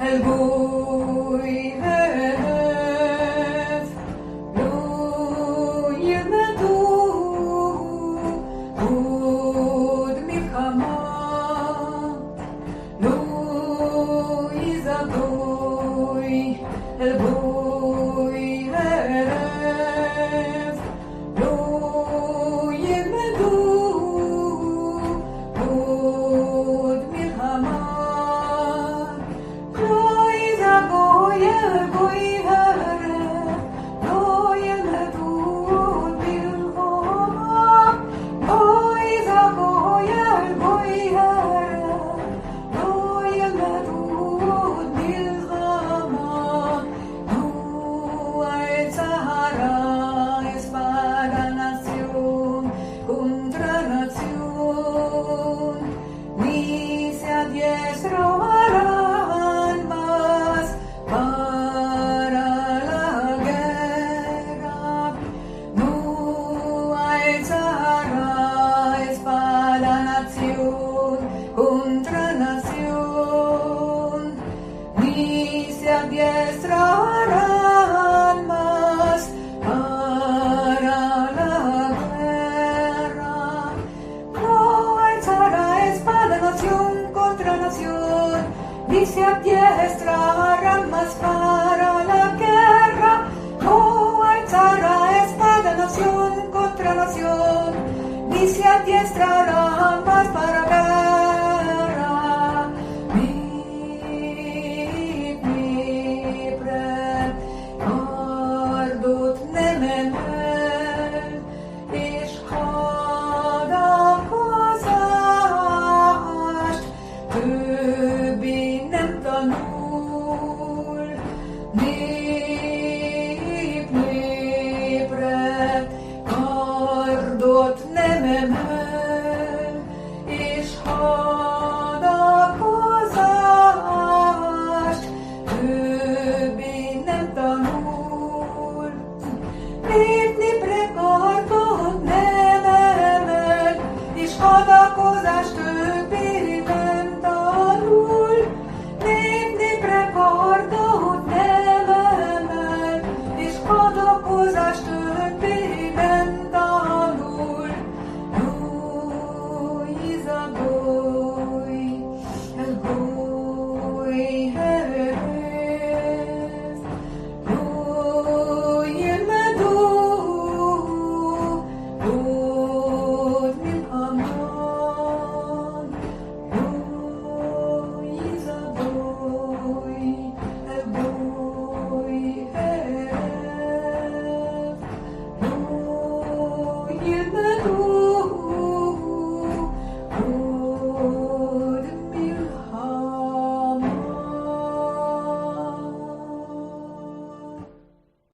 el buey hef, lo ילמדו עוד מלחמה, לא יזגוי אל בוי הרף, לא ילמדו עוד מלחמה, לא יזגוי אל בוי הרף, לא ילמדו עוד מלחמה, לא יזגוי אל בוי הרף, לא ילמדו עוד מלחמה. No hay Sahara, espada nación contra nación, ni se adiestrarán más para la guerra. No hay Sahara, espada nación contra nación, ni se adiestrarán más para la guerra. No alzará espada nación contra nación, ni se adiestrarán más para la guerra. No alzará espada nación contra nación, ni se adiestrarán más para